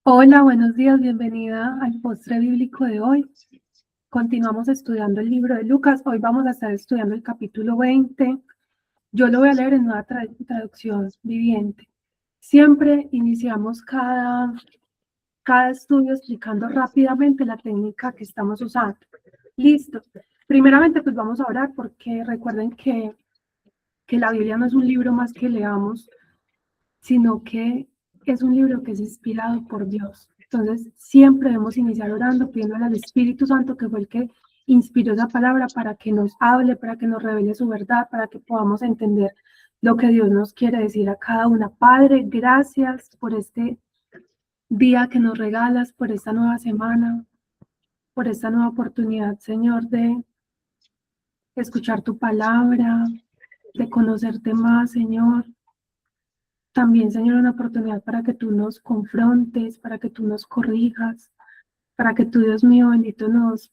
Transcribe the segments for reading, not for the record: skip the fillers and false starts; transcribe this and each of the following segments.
Hola, buenos días, bienvenida al postre bíblico de hoy. Continuamos estudiando el libro de Lucas. Hoy vamos a estar estudiando el capítulo 20. Yo lo voy a leer en nueva traducción viviente. Siempre iniciamos cada estudio explicando rápidamente la técnica que estamos usando. Listo. Primeramente, pues vamos a orar porque recuerden que la Biblia no es un libro más que leamos, sino que es un libro que es inspirado por Dios. Entonces, siempre debemos iniciar orando, pidiendo al Espíritu Santo, que fue el que inspiró esa palabra, para que nos hable, para que nos revele su verdad, para que podamos entender lo que Dios nos quiere decir a cada una. Padre, gracias por este día que nos regalas, por esta nueva semana, por esta nueva oportunidad, Señor, de escuchar tu palabra, de conocerte más, Señor. También, Señor, una oportunidad para que tú nos confrontes, para que tú nos corrijas, para que tú, Dios mío bendito, nos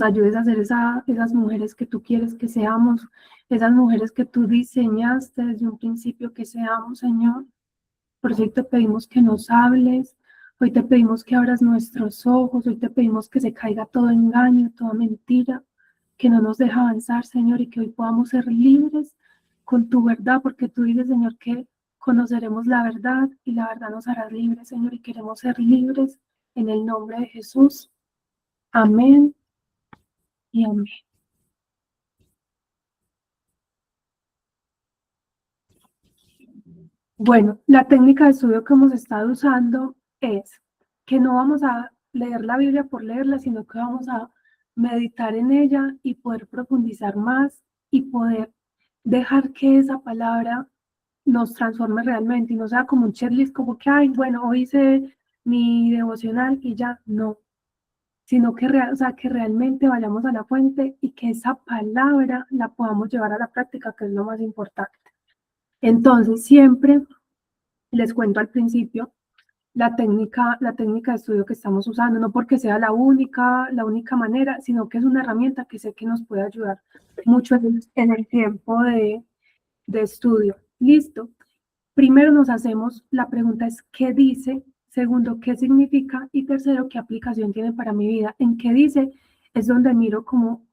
ayudes a ser esas mujeres que tú quieres que seamos, esas mujeres que tú diseñaste desde un principio que seamos, Señor. Por eso hoy te pedimos que nos hables, hoy te pedimos que abras nuestros ojos, hoy te pedimos que se caiga todo engaño, toda mentira, que no nos deja avanzar, Señor, y que hoy podamos ser libres con tu verdad, porque tú dices, Señor, que conoceremos la verdad y la verdad nos hará libres, Señor, y queremos ser libres en el nombre de Jesús. Amén y amén. Bueno, la técnica de estudio que hemos estado usando es que no vamos a leer la Biblia por leerla, sino que vamos a meditar en ella y poder profundizar más y poder dejar que esa palabra nos transforme realmente y no sea como un checklist, como que, ay, bueno, hoy hice mi devocional y ya, no, sino que, o sea, que realmente vayamos a la fuente y que esa palabra la podamos llevar a la práctica, que es lo más importante. Entonces, siempre les cuento al principio la técnica de estudio que estamos usando, no porque sea la única manera, sino que es una herramienta que sé que nos puede ayudar mucho en el tiempo de estudio. Listo. Primero nos hacemos, la pregunta es ¿qué dice? Segundo, ¿qué significa? Y tercero, ¿qué aplicación tiene para mi vida? En qué dice es donde miro como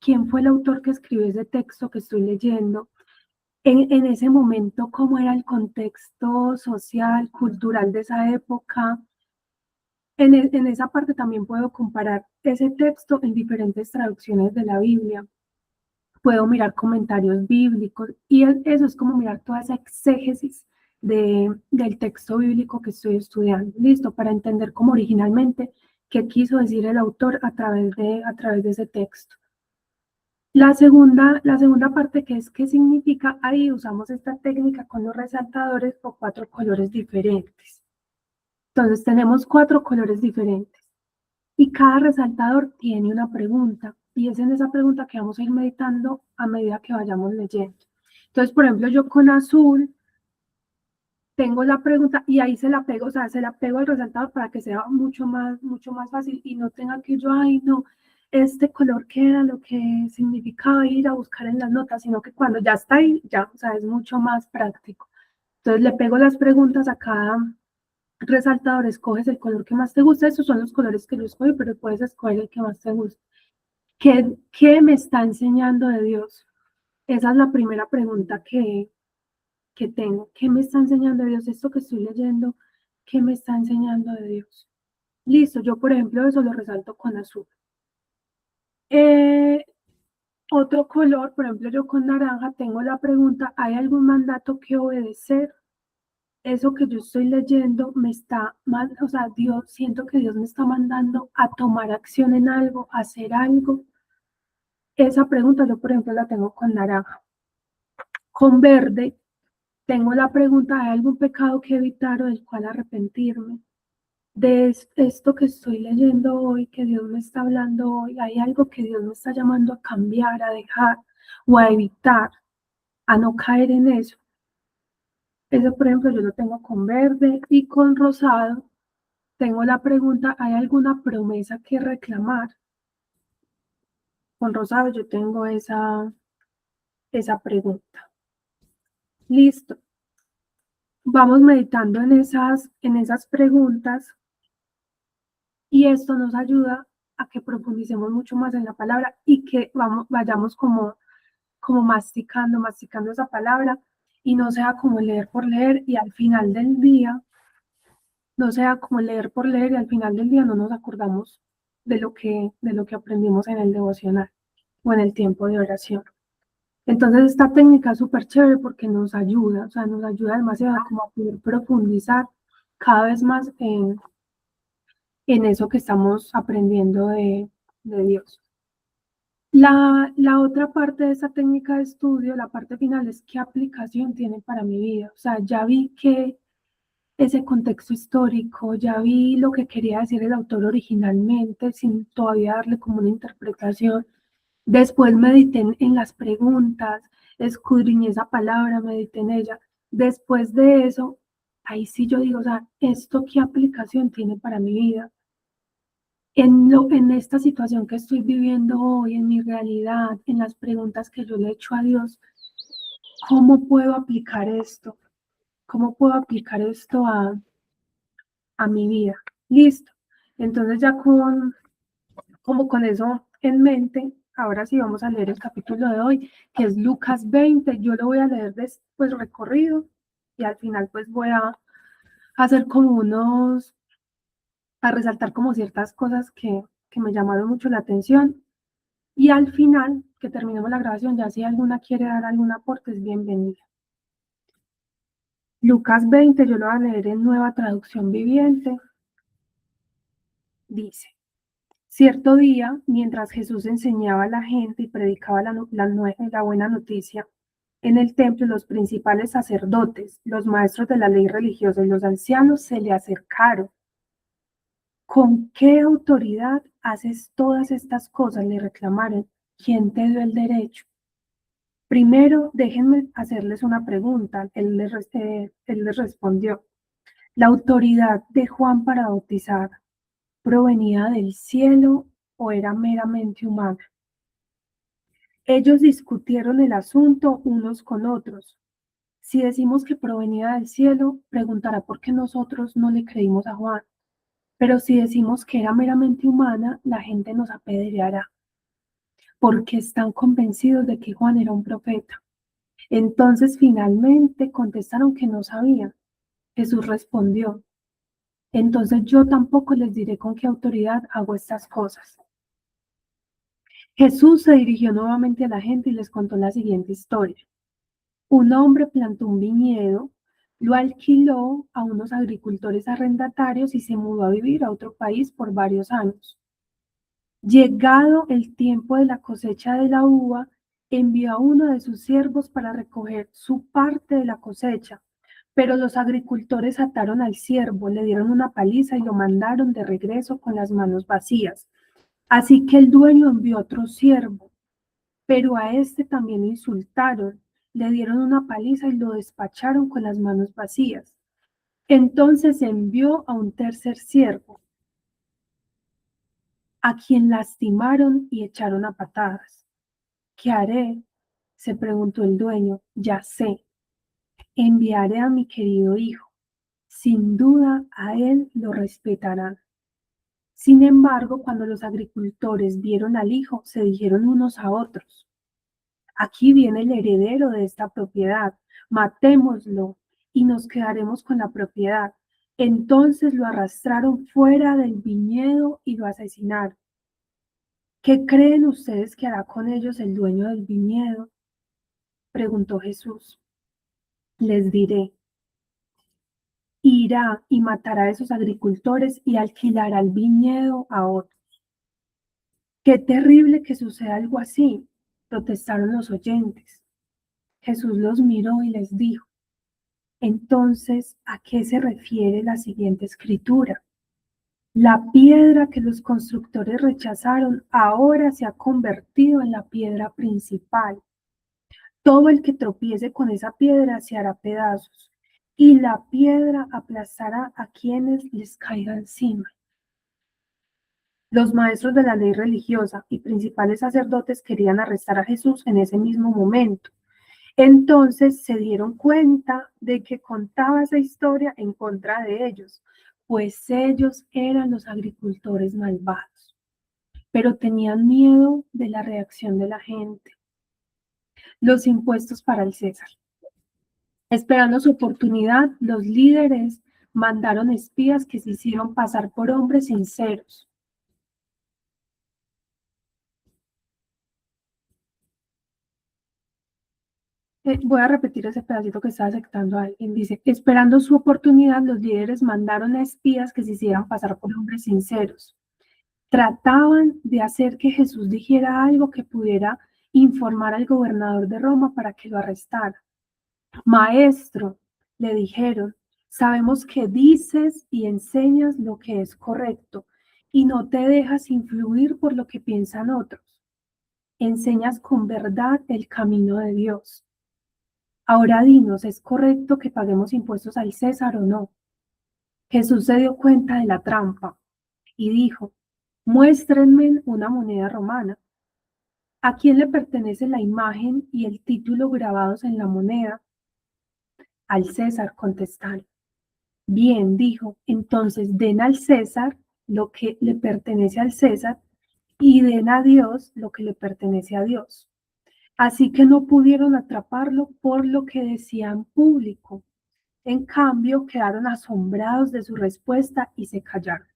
quién fue el autor que escribió ese texto que estoy leyendo, en ese momento, cómo era el contexto social, cultural de esa época. En esa parte también puedo comparar ese texto en diferentes traducciones de la Biblia. Puedo mirar comentarios bíblicos y eso es como mirar toda esa exégesis del texto bíblico que estoy estudiando. Listo, para entender cómo originalmente qué quiso decir el autor a través de ese texto. La segunda parte, que es qué significa, ahí usamos esta técnica con los resaltadores o 4 colores diferentes. Entonces tenemos 4 colores diferentes y cada resaltador tiene una pregunta y es en esa pregunta que vamos a ir meditando a medida que vayamos leyendo. Entonces, por ejemplo, yo con azul tengo la pregunta y ahí se la pego, o sea, se la pego al resaltador para que sea mucho más fácil y no tenga que yo, ay, no, este color que era lo que significaba ir a buscar en las notas, sino que cuando ya está ahí, ya, o sea, es mucho más práctico. Entonces le pego las preguntas a cada resaltador, escoges el color que más te gusta, esos son los colores que yo escogí, pero puedes escoger el que más te guste. ¿Qué me está enseñando de Dios? Esa es la primera pregunta que tengo. ¿Qué me está enseñando de Dios? Esto que estoy leyendo, ¿qué me está enseñando de Dios? Listo, yo por ejemplo eso lo resalto con azul. Eh, Otro color, por ejemplo yo con naranja tengo la pregunta, ¿hay algún mandato que obedecer? Eso que yo estoy leyendo me está, o sea, siento que Dios me está mandando a tomar acción en algo, a hacer algo. Esa pregunta yo por ejemplo la tengo con naranja. Con verde tengo la pregunta, ¿hay algún pecado que evitar o del cual arrepentirme? De esto que estoy leyendo hoy, que Dios me está hablando hoy, ¿hay algo que Dios me está llamando a cambiar, a dejar o a evitar, a no caer en eso? Eso, por ejemplo, yo lo tengo con verde y con rosado. Tengo la pregunta, ¿hay alguna promesa que reclamar? Con rosado yo tengo esa pregunta. Listo. vamos meditando en esas preguntas y esto nos ayuda a que profundicemos mucho más en la palabra y que vayamos como masticando esa palabra y no sea como leer por leer y al final del día, no sea como leer por leer y al final del día no nos acordamos de lo que aprendimos en el devocional o en el tiempo de oración. Entonces esta técnica es súper chévere porque nos ayuda, o sea, nos ayuda demasiado como a poder profundizar cada vez más en eso que estamos aprendiendo de Dios. La otra parte de esa técnica de estudio, la parte final, es qué aplicación tiene para mi vida. O sea, ya vi que ese contexto histórico, ya vi lo que quería decir el autor originalmente, sin todavía darle como una interpretación. Después medité en las preguntas, escudriñé esa palabra, medité en ella. Después de eso, ahí sí yo digo, o sea, ¿esto qué aplicación tiene para mi vida? En esta situación que estoy viviendo hoy, en mi realidad, en las preguntas que yo le he hecho a Dios, ¿cómo puedo aplicar esto? ¿Cómo puedo aplicar esto a mi vida? Listo. Entonces ya como con eso en mente, ahora sí vamos a leer el capítulo de hoy, que es Lucas 20. Yo lo voy a leer después recorrido y al final pues voy a hacer a resaltar como ciertas cosas que me llamaron mucho la atención. Y al final, que terminemos la grabación, ya si alguna quiere dar algún aporte, es bienvenida. Lucas 20, yo lo voy a leer en Nueva Traducción Viviente. Dice, cierto día, mientras Jesús enseñaba a la gente y predicaba la buena noticia, en el templo los principales sacerdotes, los maestros de la ley religiosa y los ancianos se le acercaron. ¿Con qué autoridad haces todas estas cosas?, le reclamaron. ¿Quién te dio el derecho? Primero, déjenme hacerles una pregunta. Él les respondió. ¿La autoridad de Juan para bautizar provenía del cielo o era meramente humana? Ellos discutieron el asunto unos con otros. Si decimos que provenía del cielo, preguntará por qué nosotros no le creímos a Juan. Pero si decimos que era meramente humana, la gente nos apedreará, porque están convencidos de que Juan era un profeta. Entonces finalmente contestaron que no sabían. Jesús respondió, entonces yo tampoco les diré con qué autoridad hago estas cosas. Jesús se dirigió nuevamente a la gente y les contó la siguiente historia. Un hombre plantó un viñedo, lo alquiló a unos agricultores arrendatarios y se mudó a vivir a otro país por varios años. Llegado el tiempo de la cosecha de la uva, envió a uno de sus siervos para recoger su parte de la cosecha, pero los agricultores ataron al siervo, le dieron una paliza y lo mandaron de regreso con las manos vacías. Así que el dueño envió otro siervo, pero a este también lo insultaron, le dieron una paliza y lo despacharon con las manos vacías. Entonces envió a un tercer siervo, a quien lastimaron y echaron a patadas. ¿Qué haré?, se preguntó el dueño. Ya sé, enviaré a mi querido hijo. Sin duda a él lo respetarán. Sin embargo, cuando los agricultores vieron al hijo, se dijeron unos a otros, aquí viene el heredero de esta propiedad, matémoslo y nos quedaremos con la propiedad. Entonces lo arrastraron fuera del viñedo y lo asesinaron. ¿Qué creen ustedes que hará con ellos el dueño del viñedo?, preguntó Jesús. Les diré, irá y matará a esos agricultores y alquilará el viñedo a otros. Qué terrible que suceda algo así, protestaron los oyentes. Jesús los miró y les dijo, entonces, ¿a qué se refiere la siguiente escritura? La piedra que los constructores rechazaron ahora se ha convertido en la piedra principal. Todo el que tropiece con esa piedra se hará pedazos, y la piedra aplastará a quienes les caiga encima. Los maestros de la ley religiosa y principales sacerdotes querían arrestar a Jesús en ese mismo momento. Entonces se dieron cuenta de que contaba esa historia en contra de ellos, pues ellos eran los agricultores malvados, pero tenían miedo de la reacción de la gente. Los impuestos para el César. Esperando su oportunidad, los líderes mandaron espías que se hicieron pasar por hombres sinceros. Voy a repetir ese pedacito que estaba aceptando alguien. Dice, esperando su oportunidad, los líderes mandaron a espías que se hicieran pasar por hombres sinceros. Trataban de hacer que Jesús dijera algo que pudiera informar al gobernador de Roma para que lo arrestara. Maestro, le dijeron, sabemos que dices y enseñas lo que es correcto y no te dejas influir por lo que piensan otros. Enseñas con verdad el camino de Dios. Ahora dinos, ¿es correcto que paguemos impuestos al César o no? Jesús se dio cuenta de la trampa y dijo, muéstrenme una moneda romana. ¿A quién le pertenece la imagen y el título grabados en la moneda? Al César, contestaron. Bien, dijo, entonces den al César lo que le pertenece al César y den a Dios lo que le pertenece a Dios. Así que no pudieron atraparlo por lo que decía en público. En cambio, quedaron asombrados de su respuesta y se callaron.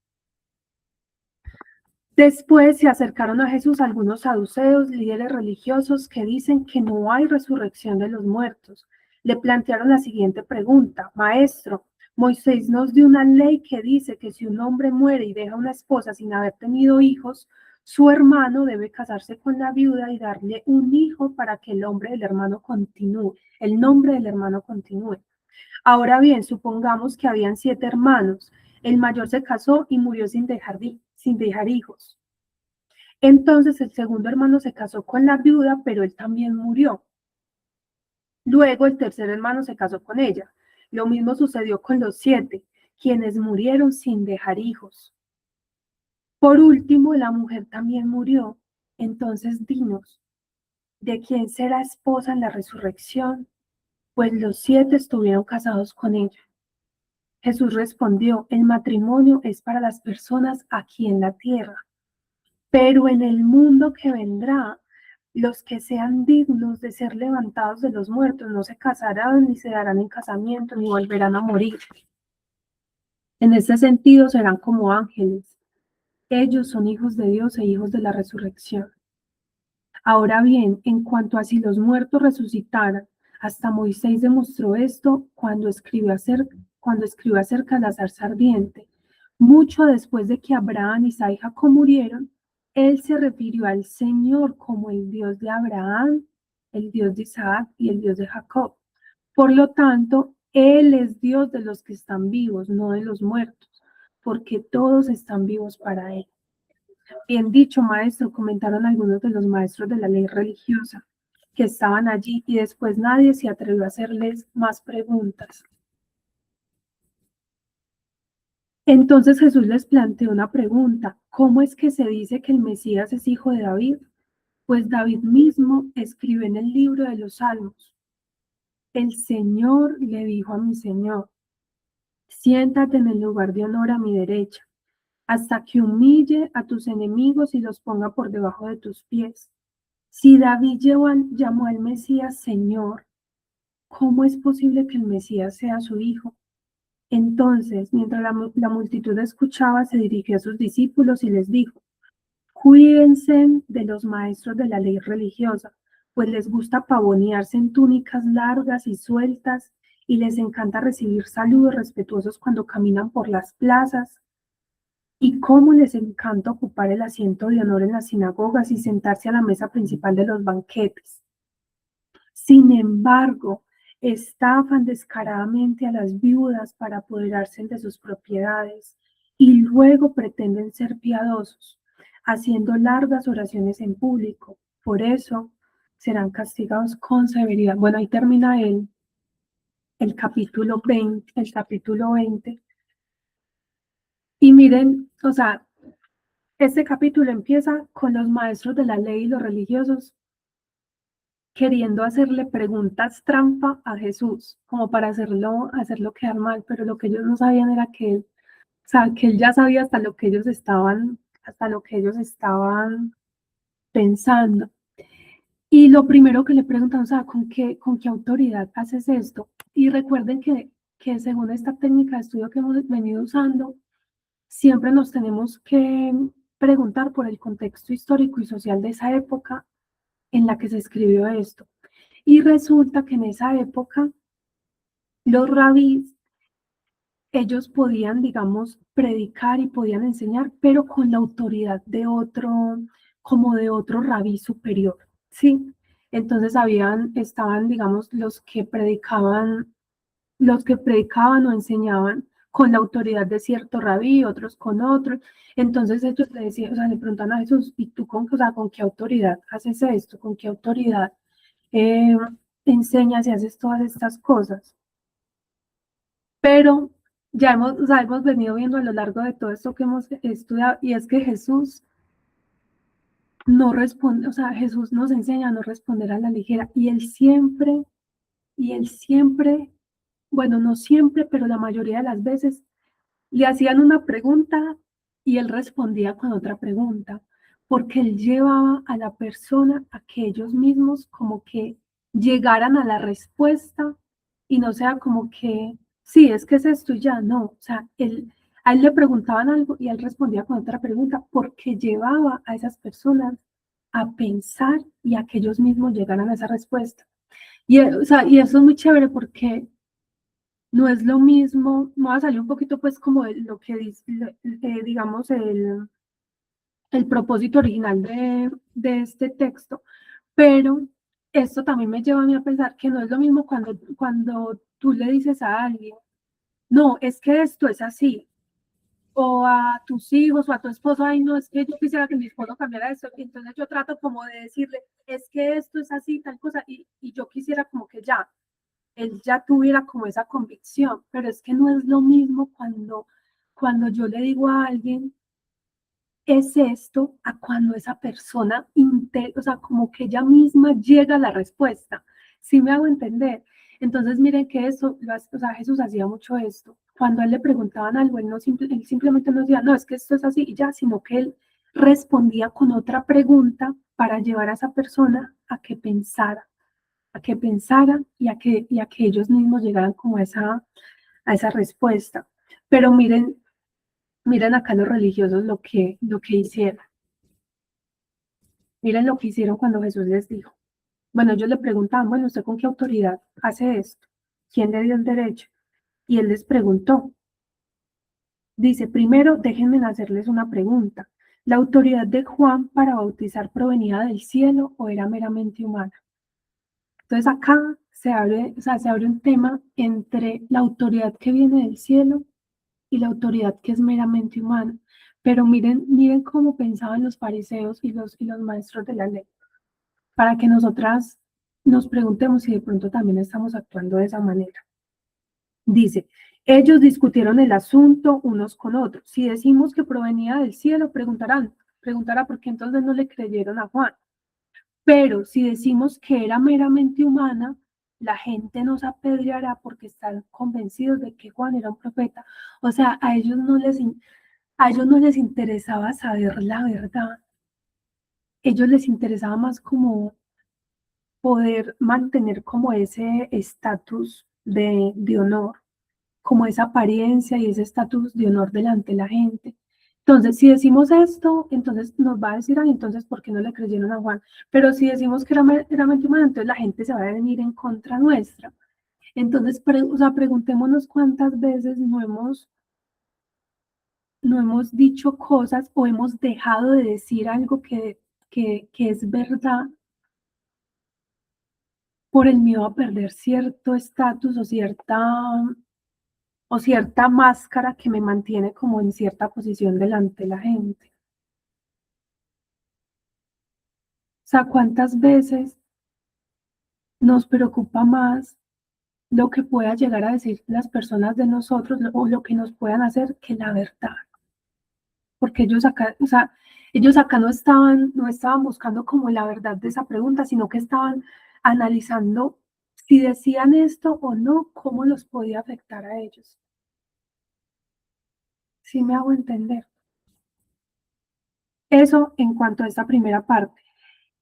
Después se acercaron a Jesús algunos saduceos, líderes religiosos, que dicen que no hay resurrección de los muertos. Le plantearon la siguiente pregunta: Maestro, Moisés nos dio una ley que dice que si un hombre muere y deja una esposa sin haber tenido hijos, su hermano debe casarse con la viuda y darle un hijo para que el nombre del hermano continúe. Ahora bien, supongamos que habían 7 hermanos. El mayor se casó y murió sin dejar hijos. Entonces el segundo hermano se casó con la viuda, pero él también murió. Luego el tercer hermano se casó con ella. Lo mismo sucedió con los 7, quienes murieron sin dejar hijos. Por último, la mujer también murió. Entonces dinos, ¿de quién será esposa en la resurrección? Pues los 7 estuvieron casados con ella. Jesús respondió, el matrimonio es para las personas aquí en la tierra, pero en el mundo que vendrá, los que sean dignos de ser levantados de los muertos no se casarán, ni se darán en casamiento, ni volverán a morir. En ese sentido serán como ángeles. Ellos son hijos de Dios e hijos de la resurrección. Ahora bien, en cuanto a si los muertos resucitaran, hasta Moisés demostró esto cuando escribió acerca de la zarza ardiente. Mucho después de que Abraham, Isaac y Jacob murieron, él se refirió al Señor como el Dios de Abraham, el Dios de Isaac y el Dios de Jacob. Por lo tanto, Él es Dios de los que están vivos, no de los muertos, porque todos están vivos para Él. Bien dicho, maestro, comentaron algunos de los maestros de la ley religiosa que estaban allí, y después nadie se atrevió a hacerles más preguntas. Entonces Jesús les planteó una pregunta: ¿cómo es que se dice que el Mesías es hijo de David? Pues David mismo escribe en el libro de los Salmos: el Señor le dijo a mi Señor, siéntate en el lugar de honor a mi derecha, hasta que humille a tus enemigos y los ponga por debajo de tus pies. Si David llamó al Mesías Señor, ¿cómo es posible que el Mesías sea su hijo? Entonces, mientras la multitud escuchaba, se dirigió a sus discípulos y les dijo: cuídense de los maestros de la ley religiosa, pues les gusta pavonearse en túnicas largas y sueltas, y les encanta recibir saludos respetuosos cuando caminan por las plazas, y cómo les encanta ocupar el asiento de honor en las sinagogas y sentarse a la mesa principal de los banquetes. Sin embargo, estafan descaradamente a las viudas para apoderarse de sus propiedades y luego pretenden ser piadosos, haciendo largas oraciones en público. Por eso serán castigados con severidad. Bueno, ahí termina el capítulo 20. Y miren, o sea, este capítulo empieza con los maestros de la ley y los religiosos queriendo hacerle preguntas trampa a Jesús, como para hacerlo quedar mal, pero lo que ellos no sabían era que, o sea, que él ya sabía hasta lo que ellos estaban pensando. Y lo primero que le preguntan, o sea, con qué autoridad haces esto? Y recuerden que según esta técnica de estudio que hemos venido usando, siempre nos tenemos que preguntar por el contexto histórico y social de esa época en la que se escribió esto. Y resulta que en esa época los rabís, ellos podían, digamos, predicar y podían enseñar, pero con la autoridad de otro, como de otro rabí superior, ¿sí? Entonces estaban, digamos, los que predicaban o enseñaban con la autoridad de cierto rabí, otros con otros. Entonces ellos le decían, o sea, le preguntan a Jesús, ¿y tú con, o sea, con qué autoridad haces esto? ¿Con qué autoridad eh, enseñas y haces todas estas cosas? Pero ya o sea, hemos venido viendo a lo largo de todo esto que hemos estudiado, y es que Jesús no responde, o sea, Jesús nos enseña a no responder a la ligera, y él siempre, bueno, no siempre, pero la mayoría de las veces le hacían una pregunta y él respondía con otra pregunta, porque él llevaba a la persona a que ellos mismos como que llegaran a la respuesta y no sea como que, sí, es que es esto y ya, no, o sea, a él le preguntaban algo y él respondía con otra pregunta, porque llevaba a esas personas a pensar y a que ellos mismos llegaran a esa respuesta. Y, o sea, y eso es muy chévere porque no es lo mismo, me va a salir un poquito pues como de lo que dice, digamos, el propósito original de este texto, pero esto también me lleva a mí a pensar que no es lo mismo cuando tú le dices a alguien, no, es que esto es así, o a tus hijos o a tu esposo, ay, no, es que yo quisiera que mi esposo cambiara esto, entonces yo trato como de decirle, es que esto es así, tal cosa, y yo quisiera como que ya, él ya tuviera como esa convicción, pero es que no es lo mismo cuando yo le digo a alguien, es esto, a cuando esa persona, o sea, como que ella misma llega a la respuesta. ¿Sí me hago entender? Entonces, miren que eso, o sea, Jesús hacía mucho esto. Cuando a él le preguntaban algo, él simplemente no decía, no, es que esto es así y ya, sino que él respondía con otra pregunta para llevar a esa persona a que pensaran y a que ellos mismos llegaran como a esa respuesta. Pero miren acá los religiosos lo que hicieron. Miren lo que hicieron cuando Jesús les dijo. Bueno, ellos le preguntaban, bueno, ¿usted con qué autoridad hace esto? ¿Quién le dio el derecho? Y él les preguntó. Dice, primero déjenme hacerles una pregunta. ¿La autoridad de Juan para bautizar provenía del cielo o era meramente humana? Entonces acá o sea, se abre un tema entre la autoridad que viene del cielo y la autoridad que es meramente humana. Pero miren cómo pensaban los fariseos y los maestros de la ley, para que nosotras nos preguntemos si de pronto también estamos actuando de esa manera. Dice, ellos discutieron el asunto unos con otros. Si decimos que provenía del cielo, preguntará por qué entonces no le creyeron a Juan. Pero si decimos que era meramente humana, la gente nos apedreará porque están convencidos de que Juan era un profeta. O sea, a ellos no les interesaba saber la verdad. A ellos les interesaba más como poder mantener como ese estatus de honor, como esa apariencia y ese estatus de honor delante de la gente. Entonces, si decimos esto, entonces nos va a decir, ay, entonces, ¿por qué no le creyeron a Juan? Pero si decimos que era mente humana, entonces la gente se va a venir en contra nuestra. Entonces, o sea, preguntémonos cuántas veces no hemos dicho cosas o hemos dejado de decir algo que es verdad por el miedo a perder cierto estatus o cierta máscara que me mantiene como en cierta posición delante de la gente. O sea, ¿cuántas veces nos preocupa más lo que pueda llegar a decir las personas de nosotros o lo que nos puedan hacer que la verdad? Porque ellos acá, o sea, ellos acá no estaban buscando como la verdad de esa pregunta, sino que estaban analizando si decían esto o no, cómo los podía afectar a ellos. ¿Sí me hago entender? Eso en cuanto a esta primera parte.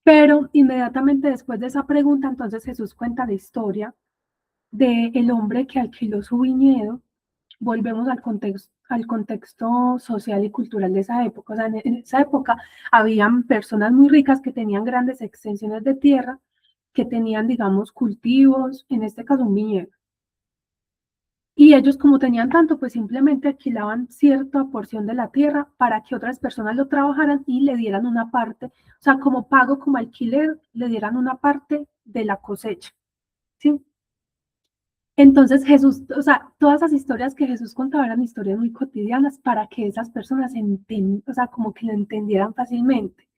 Pero inmediatamente después de esa pregunta, entonces Jesús cuenta la historia del hombre que alquiló su viñedo. Volvemos al contexto social y cultural de esa época. O sea, en esa época habían personas muy ricas que tenían grandes extensiones de tierra, que tenían, digamos, cultivos, en este caso un viñedo. Y ellos, como tenían tanto, pues simplemente alquilaban cierta porción de la tierra para que otras personas lo trabajaran y le dieran una parte, o sea, como pago, como alquiler, le dieran una parte de la cosecha, ¿sí? Entonces Jesús, o sea, todas esas historias que Jesús contaba eran historias muy cotidianas para que esas personas o sea, como que lo entendieran fácilmente.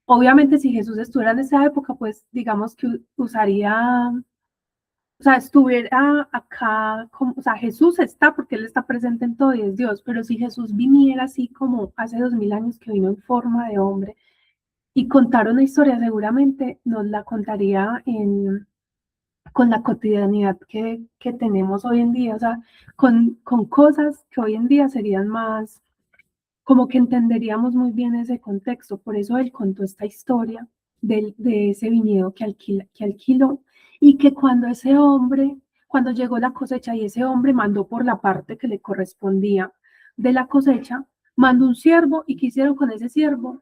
Obviamente, si Jesús estuviera en esa época, pues digamos que usaría, o sea, estuviera acá, como, o sea, Jesús está porque Él está presente en todo y es Dios, pero si Jesús viniera así como hace 2000 años que vino en forma de hombre y contara una historia, seguramente nos la contaría con la cotidianidad que tenemos hoy en día, o sea, con cosas que hoy en día serían más, como que entenderíamos muy bien ese contexto. Por eso Él contó esta historia de ese viñedo que alquiló, y que cuando llegó la cosecha y ese hombre mandó por la parte que le correspondía de la cosecha, mandó un siervo, y ¿qué hicieron con ese siervo?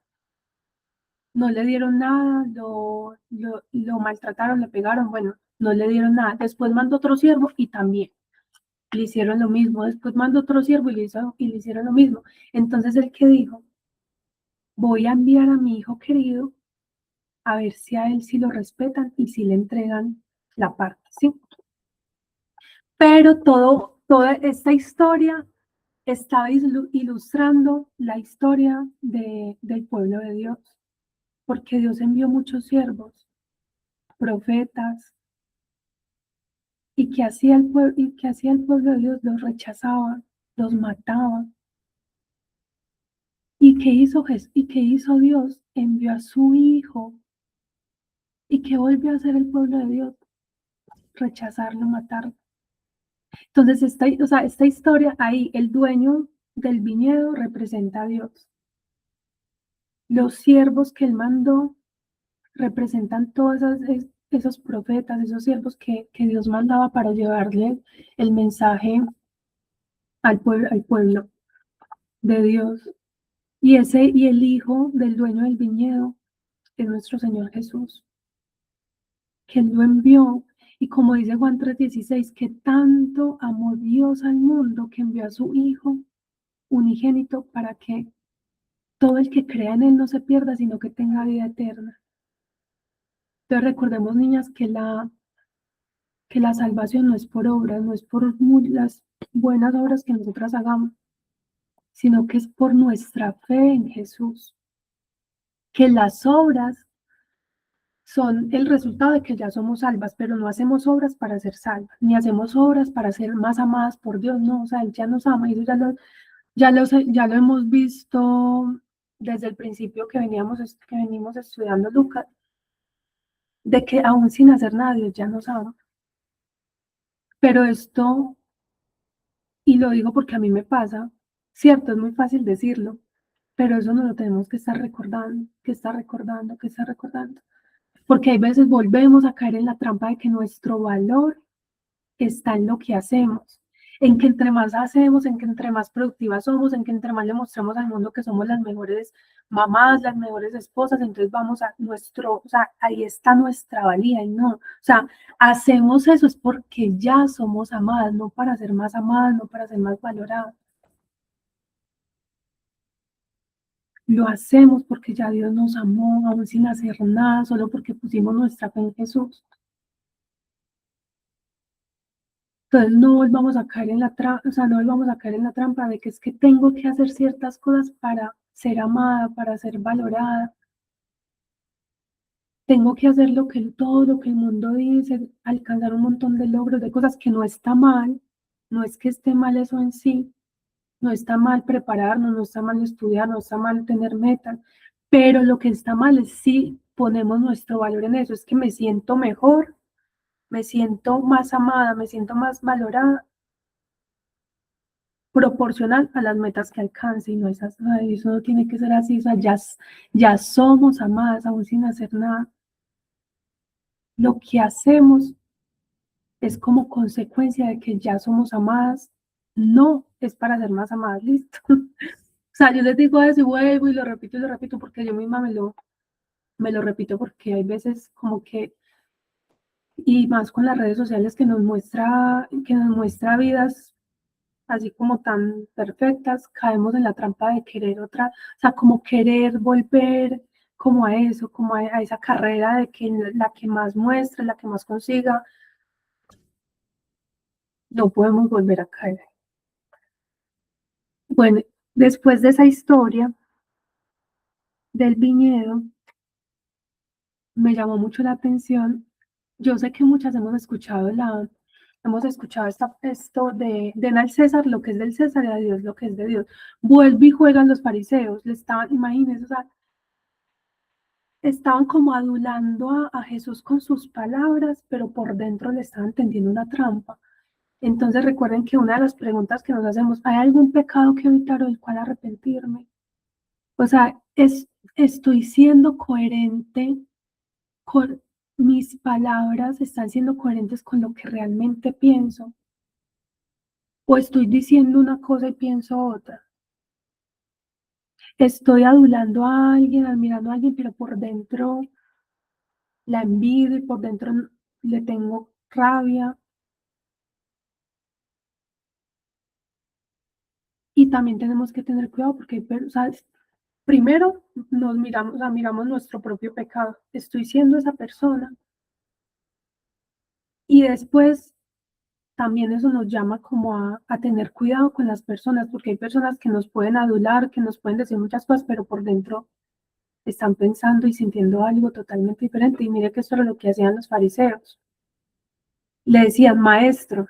No le dieron nada, lo maltrataron, le pegaron, bueno, no le dieron nada. Después mandó otro siervo y también le hicieron lo mismo. Después mandó otro siervo y le hicieron lo mismo. Entonces el que dijo, voy a enviar a mi hijo querido a ver si a él sí lo respetan y si le entregan la parte, ¿sí? Pero toda esta historia está ilustrando la historia del pueblo de Dios, porque Dios envió muchos siervos, profetas, y que hacía el pueblo de Dios, los rechazaba, los mataba. ¿Y qué hizo Dios? Envió a su hijo. ¿Y qué volvió a hacer el pueblo de Dios? Rechazarlo, matarlo. Entonces, esta historia ahí, el dueño del viñedo representa a Dios. Los siervos que él mandó representan todos esos profetas, esos siervos que Dios mandaba para llevarle el mensaje al pueblo de Dios. Y el hijo del dueño del viñedo es nuestro Señor Jesús, que Él lo envió. Y como dice Juan 3:16, que tanto amó Dios al mundo que envió a su Hijo unigénito para que todo el que crea en Él no se pierda, sino que tenga vida eterna. Entonces recordemos, niñas, que la salvación no es por obras, no es por las buenas obras que nosotras hagamos, sino que es por nuestra fe en Jesús. Que las obras son el resultado de que ya somos salvas, pero no hacemos obras para ser salvas, ni hacemos obras para ser más amadas por Dios, no, o sea, Él ya nos ama, y eso ya lo hemos visto desde el principio que venimos estudiando Lucas, de que aún sin hacer nada, Dios ya nos ama. Pero esto, y lo digo porque a mí me pasa, cierto, es muy fácil decirlo, pero eso no lo tenemos que estar recordando, que estar recordando. Porque hay veces volvemos a caer en la trampa de que nuestro valor está en lo que hacemos, en que entre más hacemos, en que entre más productivas somos, en que entre más le mostramos al mundo que somos las mejores mamás, las mejores esposas, entonces vamos a o sea, ahí está nuestra valía, y no, o sea, hacemos eso es porque ya somos amadas, no para ser más amadas, no para ser más valoradas. Lo hacemos porque ya Dios nos amó, aún sin hacer nada, solo porque pusimos nuestra fe en Jesús. Entonces no volvamos a caer en la trampa, o sea, no volvamos a caer en la trampa de que es que tengo que hacer ciertas cosas para ser amada, para ser valorada. Tengo que hacer todo lo que el mundo dice, alcanzar un montón de logros, de cosas que no está mal, no es que esté mal eso en sí, no está mal prepararnos, no está mal estudiar, no está mal tener metas, pero lo que está mal es sí ponemos nuestro valor en eso, es que me siento mejor, me siento más amada, me siento más valorada, proporcional a las metas que alcance, y no es así, eso no tiene que ser así, o sea, ya somos amadas, aún sin hacer nada. Lo que hacemos es como consecuencia de que ya somos amadas, no es para ser más amadas, listo. O sea, yo les digo eso y vuelvo y lo repito, porque yo misma me lo repito, porque hay veces como que, y más con las redes sociales que nos muestra vidas así como tan perfectas, caemos en la trampa de querer otra, o sea, como querer volver como a eso, como a esa carrera de que la que más muestra, la que más consiga, no podemos volver a caer. Bueno, después de esa historia del viñedo, me llamó mucho la atención. Yo sé que muchas hemos escuchado esto de den al César lo que es del César y a Dios lo que es de Dios. Vuelve y juegan los fariseos, le estaban, imagínense, o sea, estaban como adulando a Jesús con sus palabras, pero por dentro le estaban tendiendo una trampa. Entonces recuerden que una de las preguntas que nos hacemos, ¿hay algún pecado que evitar o del cual arrepentirme? O sea, estoy siendo coherente con mis palabras, están siendo coherentes con lo que realmente pienso, o estoy diciendo una cosa y pienso otra. Estoy adulando a alguien, admirando a alguien, pero por dentro la envidio y por dentro le tengo rabia. Y también tenemos que tener cuidado porque, o sea, primero nos miramos, o sea, miramos nuestro propio pecado. Estoy siendo esa persona. Y después también eso nos llama como a tener cuidado con las personas, porque hay personas que nos pueden adular, que nos pueden decir muchas cosas, pero por dentro están pensando y sintiendo algo totalmente diferente. Y mire que eso era lo que hacían los fariseos. Le decían, maestro,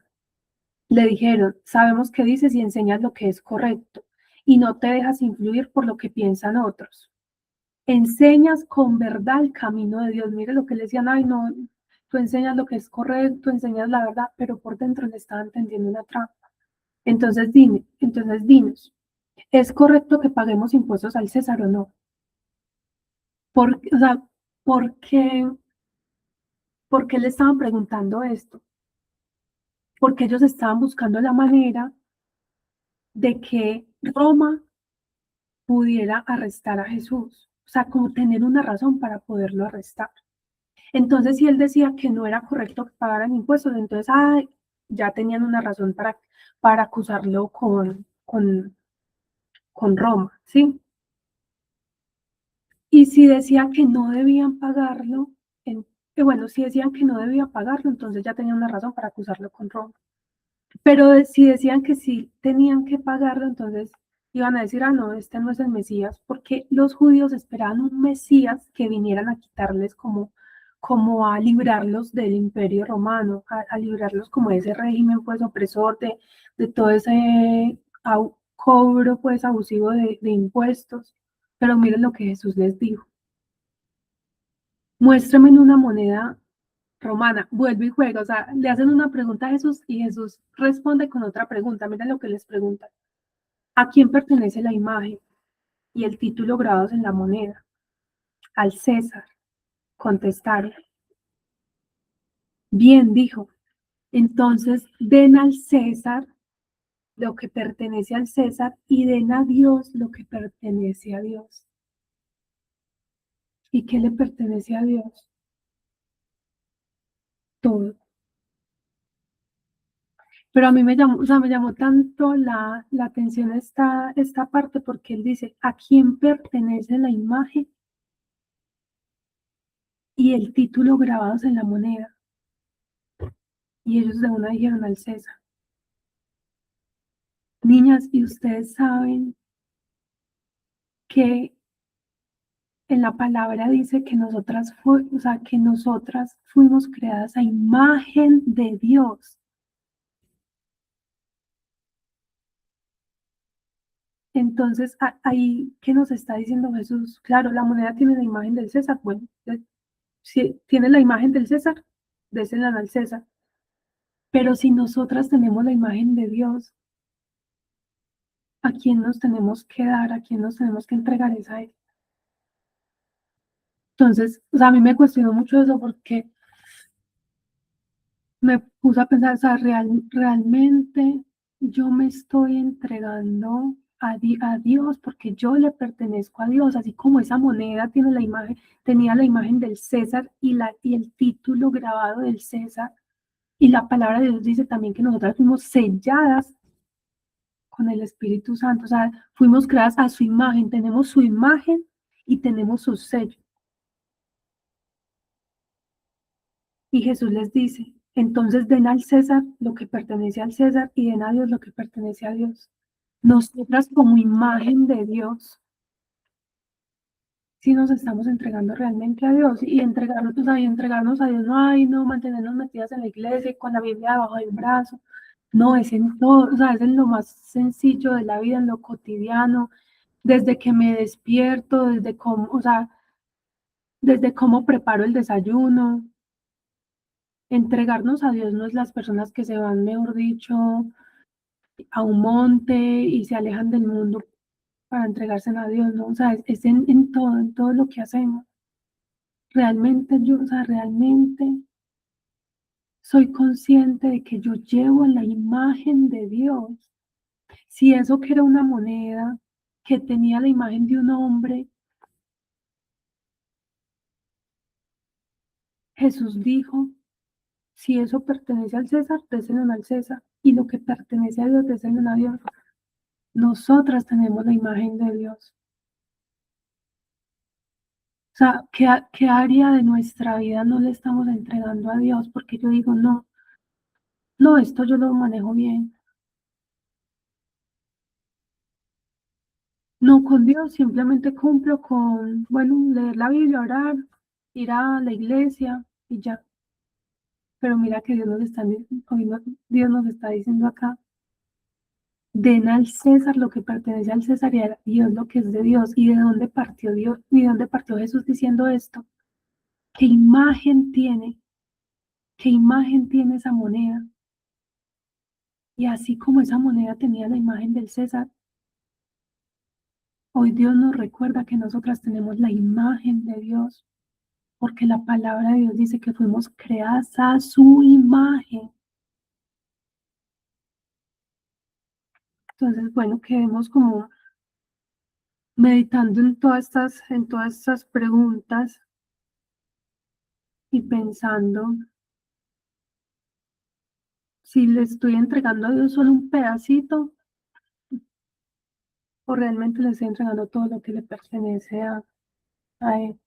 le dijeron, sabemos que dices y enseñas lo que es correcto y no te dejas influir por lo que piensan otros. Enseñas con verdad el camino de Dios. Mire lo que le decían, ay, no, tú enseñas lo que es correcto, enseñas la verdad, pero por dentro le estaban tendiendo una trampa. Dinos, ¿es correcto que paguemos impuestos al César o no? O sea, ¿por qué le estaban preguntando esto? Porque ellos estaban buscando la manera de que Roma pudiera arrestar a Jesús, o sea, como tener una razón para poderlo arrestar. Entonces, si él decía que no era correcto que pagaran impuestos, entonces ya tenían una razón para acusarlo con Roma, ¿sí? Y si decía que no debían pagarlo, bueno, si decían que no debía pagarlo, entonces ya tenían una razón para acusarlo con Roma. Pero si decían que sí tenían que pagarlo, entonces iban a decir, no, este no es el Mesías, porque los judíos esperaban un Mesías que vinieran a quitarles como a librarlos del imperio romano, a librarlos como de ese régimen pues opresor, de todo ese cobro pues abusivo de impuestos. Pero miren lo que Jesús les dijo. Muéstrame en una moneda romana, vuelve y juega, o sea, le hacen una pregunta a Jesús y Jesús responde con otra pregunta. Miren lo que les pregunta. ¿A quién pertenece la imagen y el título grabados en la moneda? Al César. Contestaron. Bien, dijo. Entonces, den al César lo que pertenece al César y den a Dios lo que pertenece a Dios. ¿Y qué le pertenece a Dios? Todo. Pero a mí me llamó tanto la atención esta parte porque él dice, ¿a quién pertenece la imagen y el título grabados en la moneda? Y ellos de una dijeron al César. Niñas, y ustedes saben que en la palabra dice que que nosotras fuimos creadas a imagen de Dios. Entonces, ahí, ¿qué nos está diciendo Jesús? Claro, la moneda tiene la imagen del César. Bueno, si tiene la imagen del César, désela al César. Pero si nosotras tenemos la imagen de Dios, ¿a quién nos tenemos que dar? ¿A quién nos tenemos que entregar? Es a Él. Entonces, o sea, a mí me cuestionó mucho eso porque me puse a pensar, o sea, realmente yo me estoy entregando a Dios porque yo le pertenezco a Dios, así como esa moneda tiene la imagen, tenía la imagen del César y el título grabado del César. Y la palabra de Dios dice también que nosotras fuimos selladas con el Espíritu Santo, o sea, fuimos creadas a su imagen, tenemos su imagen y tenemos su sello. Y Jesús les dice, entonces den al César lo que pertenece al César y den a Dios lo que pertenece a Dios. Nosotras como imagen de Dios, si nos estamos entregando realmente a Dios y entregarnos, o sea, y entregarnos a Dios, no, ay, no, mantenernos metidas en la iglesia y con la Biblia debajo del brazo. No, es en todo, o sea, es en lo más sencillo de la vida, en lo cotidiano, desde que me despierto, desde cómo, o sea, desde cómo preparo el desayuno. Entregarnos a Dios no es las personas que se van, mejor dicho, a un monte y se alejan del mundo para entregarse a Dios, ¿no? O sea, es en todo lo que hacemos. Realmente yo, o sea, realmente soy consciente de que yo llevo la imagen de Dios. Si eso que era una moneda, que tenía la imagen de un hombre, Jesús dijo, si eso pertenece al César, déselo al César, y lo que pertenece a Dios, déselo a Dios. Nosotras tenemos la imagen de Dios. O sea, ¿qué área de nuestra vida no le estamos entregando a Dios? Porque yo digo, no, no, esto yo lo manejo bien. No, con Dios simplemente cumplo con, bueno, leer la Biblia, orar, ir a la iglesia y ya. Pero mira que Dios nos está diciendo acá, den al César lo que pertenece al César y a Dios lo que es de Dios. ¿Y de dónde partió Dios? ¿Y de dónde partió Jesús diciendo esto? ¿Qué imagen tiene? ¿Qué imagen tiene esa moneda? Y así como esa moneda tenía la imagen del César, hoy Dios nos recuerda que nosotras tenemos la imagen de Dios, porque la palabra de Dios dice que fuimos creadas a su imagen. Entonces, bueno, quedemos como meditando en todas estas preguntas y pensando si le estoy entregando a Dios solo un pedacito o realmente le estoy entregando todo lo que le pertenece a Él.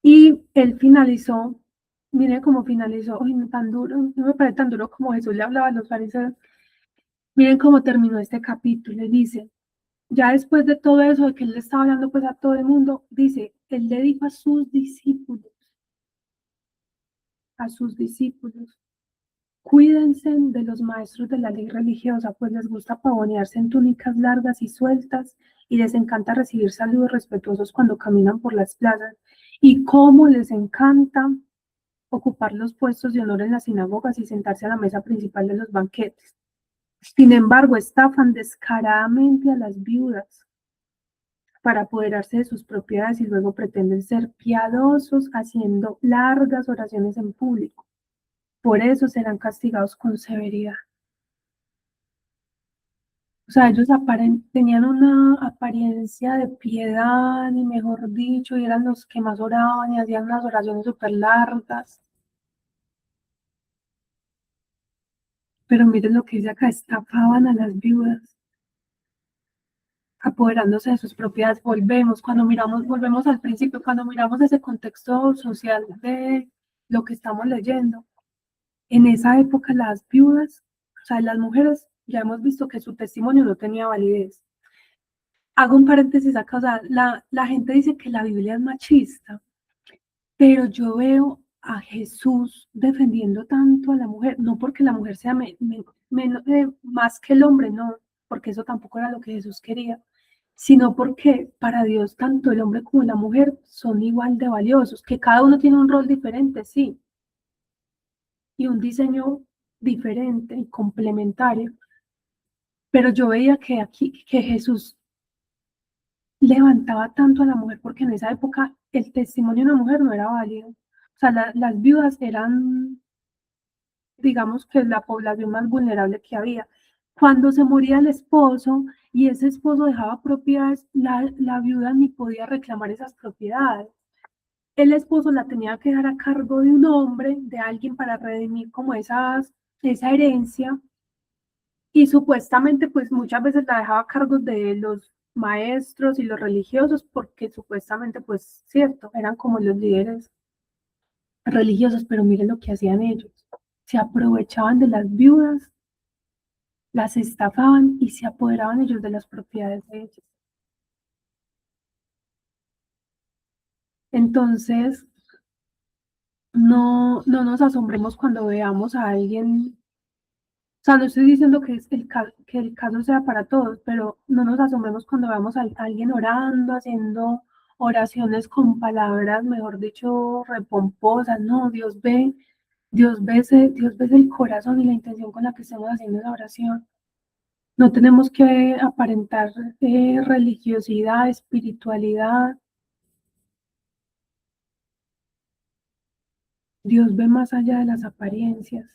Y él finalizó, mire cómo finalizó, uy, no tan duro, no me parece tan duro como Jesús le hablaba a los fariseos. Miren cómo terminó este capítulo, y dice, ya después de todo eso, de que él le estaba hablando pues a todo el mundo, dice, él le dijo a sus discípulos, cuídense de los maestros de la ley religiosa, pues les gusta pavonearse en túnicas largas y sueltas y les encanta recibir saludos respetuosos cuando caminan por las plazas. Y cómo les encanta ocupar los puestos de honor en las sinagogas y sentarse a la mesa principal de los banquetes. Sin embargo, estafan descaradamente a las viudas para apoderarse de sus propiedades y luego pretenden ser piadosos haciendo largas oraciones en público. Por eso serán castigados con severidad. O sea, ellos tenían una apariencia de piedad, y mejor dicho, y eran los que más oraban y hacían unas oraciones súper largas. Pero miren lo que dice acá, estafaban a las viudas, apoderándose de sus propiedades. Volvemos al principio, cuando miramos ese contexto social de lo que estamos leyendo. En esa época las viudas, o sea, las mujeres, ya hemos visto que su testimonio no tenía validez. Hago un paréntesis acá, o sea, la gente dice que la Biblia es machista, pero yo veo a Jesús defendiendo tanto a la mujer, no porque la mujer sea más que el hombre, no, porque eso tampoco era lo que Jesús quería, sino porque para Dios tanto el hombre como la mujer son igual de valiosos, que cada uno tiene un rol diferente, sí, y un diseño diferente y complementario. Pero yo veía que aquí, que Jesús levantaba tanto a la mujer, porque en esa época el testimonio de una mujer no era válido. O sea, las viudas eran, digamos que la población más vulnerable que había. Cuando se moría el esposo y ese esposo dejaba propiedades, la viuda ni podía reclamar esas propiedades. El esposo la tenía que dejar a cargo de un hombre, de alguien para redimir como esa herencia, y supuestamente pues muchas veces la dejaba a cargo de los maestros y los religiosos porque supuestamente pues cierto, eran como los líderes religiosos, pero miren lo que hacían ellos. Se aprovechaban de las viudas, las estafaban y se apoderaban ellos de las propiedades de ellas. Entonces, no nos asombremos cuando veamos a alguien. O sea, no estoy diciendo que, que el caso sea para todos, pero no nos asombremos cuando veamos a alguien orando, haciendo oraciones con palabras, mejor dicho, repomposas. No, Dios ve el corazón y la intención con la que estamos haciendo la oración. No tenemos que aparentar religiosidad, espiritualidad. Dios ve más allá de las apariencias.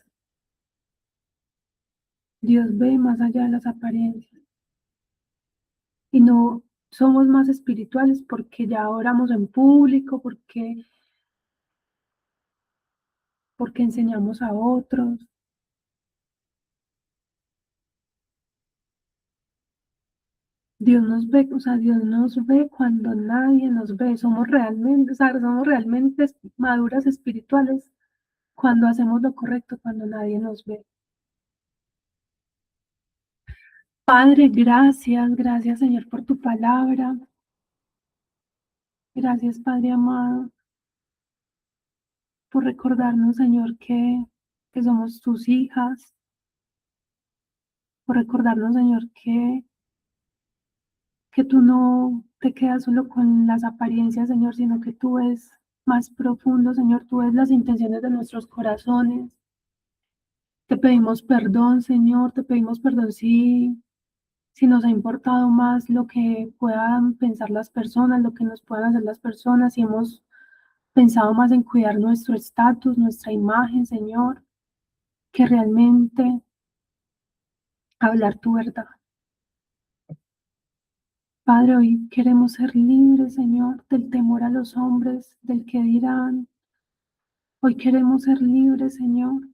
Dios ve más allá de las apariencias. Y no somos más espirituales porque ya oramos en público, porque enseñamos a otros. Dios nos ve, o sea, Dios nos ve cuando nadie nos ve. Somos realmente, o sea, somos realmente maduras espirituales cuando hacemos lo correcto, cuando nadie nos ve. Padre, gracias Señor por tu palabra. Gracias Padre amado por recordarnos Señor que somos tus hijas, por recordarnos Señor que tú no te quedas solo con las apariencias, Señor, sino que tú ves más profundo, Señor, tú ves las intenciones de nuestros corazones. Te pedimos perdón, Señor, te pedimos perdón si nos ha importado más lo que puedan pensar las personas, lo que nos puedan hacer las personas, si hemos pensado más en cuidar nuestro estatus, nuestra imagen, Señor, que realmente hablar tu verdad. Padre, hoy queremos ser libres, Señor, del temor a los hombres, del que dirán. Hoy queremos ser libres, Señor.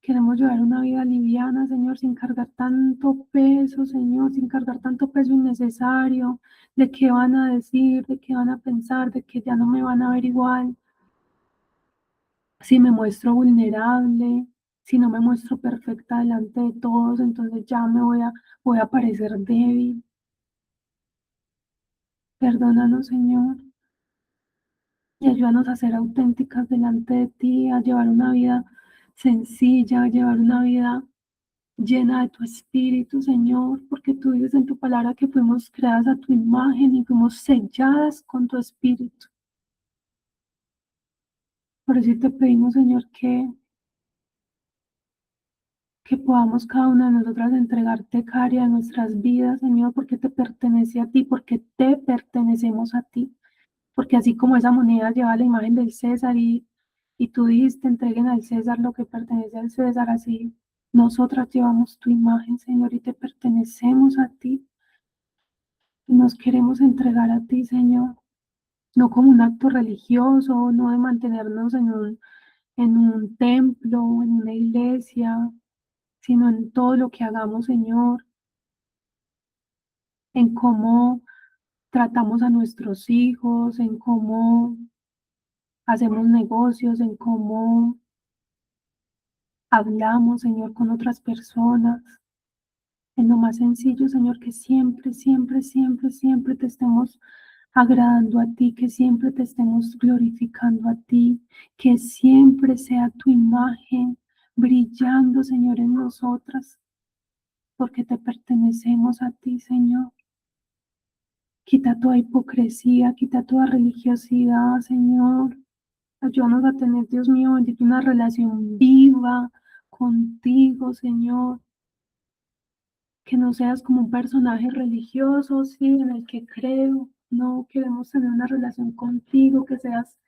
Queremos llevar una vida liviana, Señor, sin cargar tanto peso, Señor, sin cargar tanto peso innecesario, de qué van a decir, de qué van a pensar, de que ya no me van a ver igual. Si me muestro vulnerable, si no me muestro perfecta delante de todos, entonces ya voy a parecer débil. Perdónanos, Señor, y ayúdanos a ser auténticas delante de ti, a llevar una vida sencilla, a llevar una vida llena de tu espíritu, Señor, porque tú dices en tu palabra que fuimos creadas a tu imagen y fuimos selladas con tu espíritu. Por eso te pedimos, Señor, que podamos cada una de nosotras entregarte cada área de nuestras vidas, Señor, porque te pertenece a ti, porque te pertenecemos a ti, porque así como esa moneda lleva la imagen del César y tú dijiste, entreguen al César lo que pertenece al César, así nosotras llevamos tu imagen, Señor, y te pertenecemos a ti. Y nos queremos entregar a ti, Señor, no como un acto religioso, no de mantenernos en un templo, en una iglesia, sino en todo lo que hagamos, Señor, en cómo tratamos a nuestros hijos, en cómo hacemos negocios, en cómo hablamos, Señor, con otras personas, en lo más sencillo, Señor, que siempre, siempre, siempre, siempre te estemos agradando a ti, que siempre te estemos glorificando a ti, que siempre sea tu imagen brillando, Señor, en nosotras, porque te pertenecemos a ti, Señor. Quita toda hipocresía, quita toda religiosidad, Señor. Ayúdanos a tener, Dios mío, bendito, una relación viva contigo, Señor. Que no seas como un personaje religioso, sí, en el que creo. No, queremos tener una relación contigo, que seas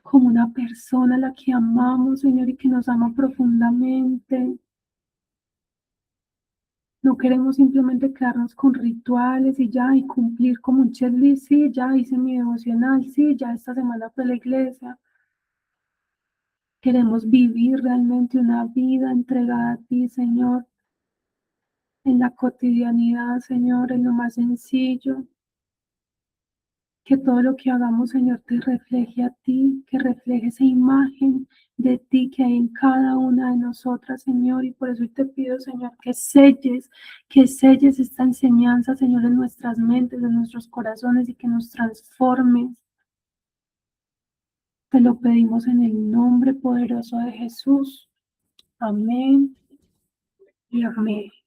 como una persona a la que amamos, Señor, y que nos ama profundamente. No queremos simplemente quedarnos con rituales y ya, y cumplir como un checklist, sí, ya hice mi devocional, sí, ya esta semana fue a la iglesia. Queremos vivir realmente una vida entregada a ti, Señor, en la cotidianidad, Señor, en lo más sencillo. Que todo lo que hagamos, Señor, te refleje a ti, que refleje esa imagen de ti que hay en cada una de nosotras, Señor. Y por eso te pido, Señor, que selles esta enseñanza, Señor, en nuestras mentes, en nuestros corazones y que nos transformes. Te lo pedimos en el nombre poderoso de Jesús. Amén y amén.